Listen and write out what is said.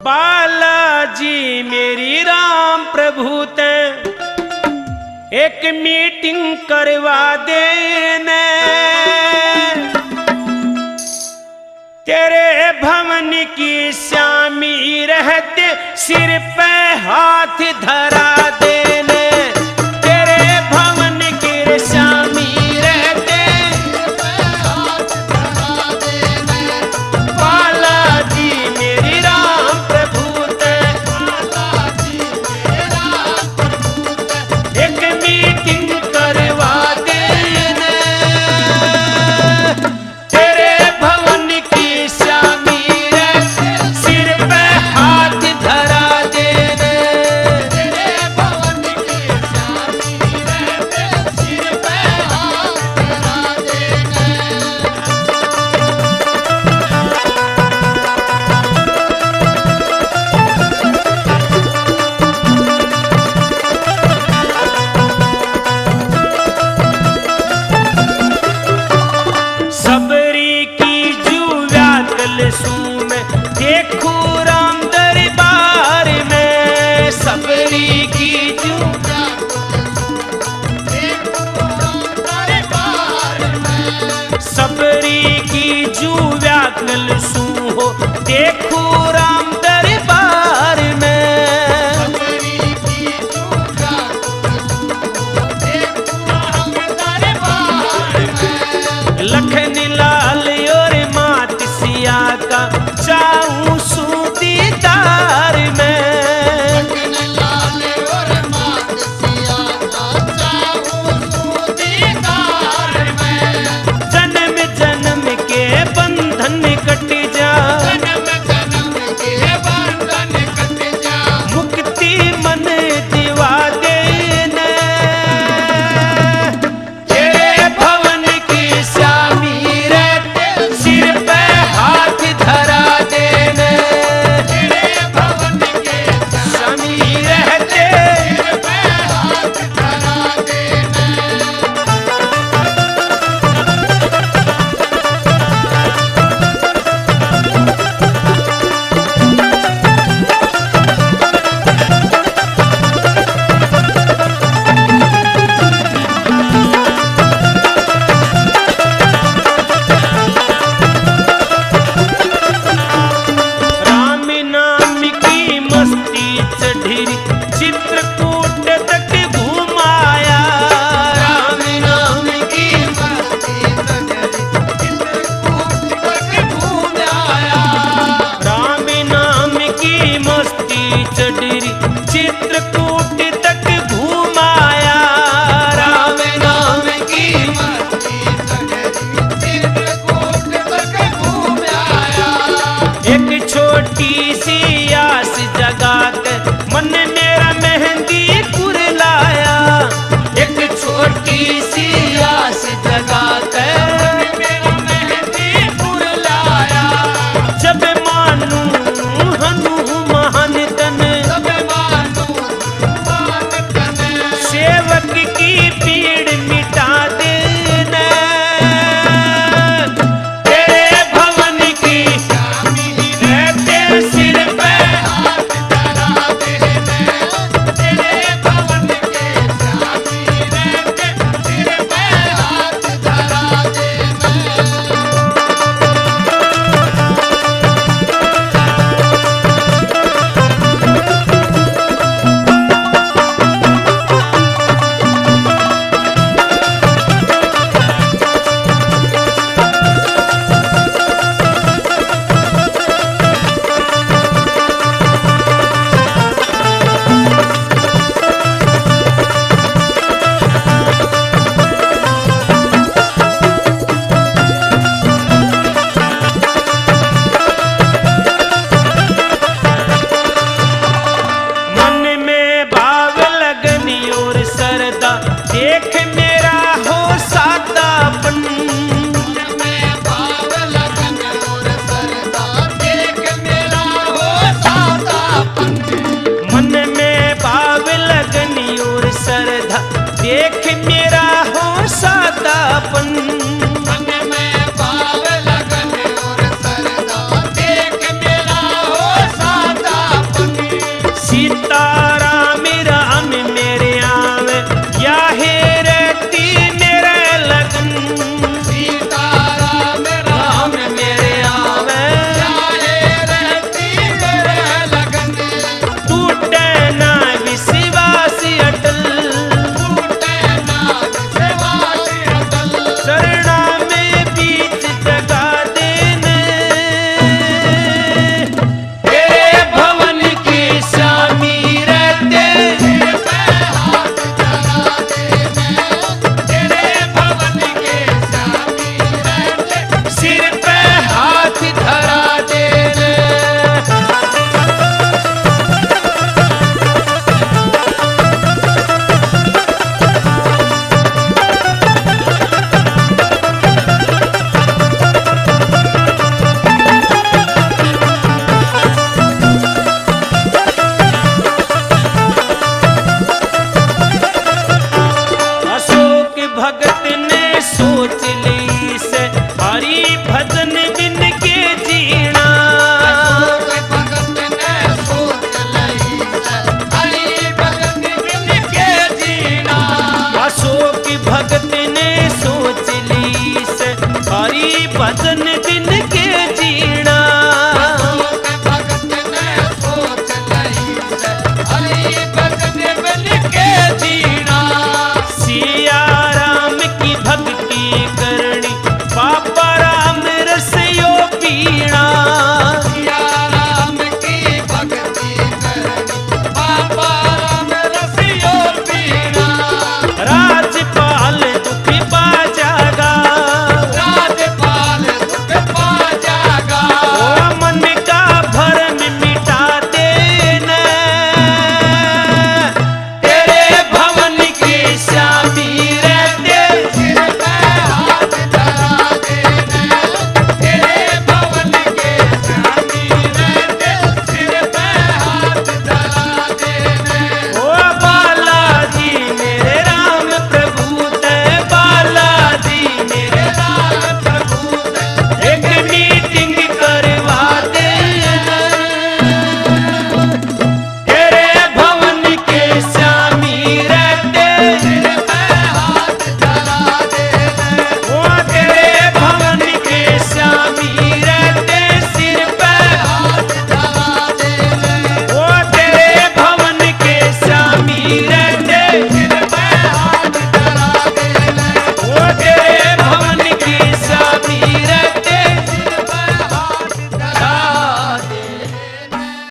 बालाजी मेरी राम प्रभु ते एक मीटिंग करवा देने, तेरे भवन की श्यामी रहते सिर पे हाथ धरा देने, तेरे भवन की श्यामी रहते हाथ धरा देने। बालाजी मेरी राम प्रभु ते, बालाजी मेरा प्रभु ते एक मीटिंग करवा देने, तेरे भवन की श्यामी रहते सिर पे हाथ धरा देने, तेरे भवन की श्यामी रहते सिर पे हाथ धरा देने। सबरी की जुव्या कलसू में देखूं राम दरबार में, सबरी की जुव्या देखूं राम दरबार में, सबरी की जुव्या कलसू हो देखूं राम दरबार में, सबरी की जुव्या कलसू हो देखूं राम दरबार में। लखन लाल और मात सिया का चाहूं सूदीदार में, लखन लाल और मात सिया का चाहूं सूदीदार में। जन्म जन्म के बंधन कट जा, जन्म जन्म के बंधन कट जा, मुक्ति मन दिवा देने, तेरे भवन की श्यामी रहते सिर पे हाथ धरा देने, तेरे भवन के श्यामी रहते सिर पे हाथ धरा देने। राम नाम की मस्ती चढ़ी चित्रकूट तक घुमाया, राम नाम की मस्ती चढ़ी चित्रकूट तक घुमाया, राम नाम की मस्ती चढ़ी चित्रकूट तक घुमाया, राम नाम की मस्ती चढ़ी चित्रकूट तक घुमाया। एक छोटी सी आस जगा कर मन मेरा मेहंदीपुर लाया, एक छोटी सी आस जगा कर मन मेरा मेहंदीपुर लाया। जब मानू हनु महान तन, भगत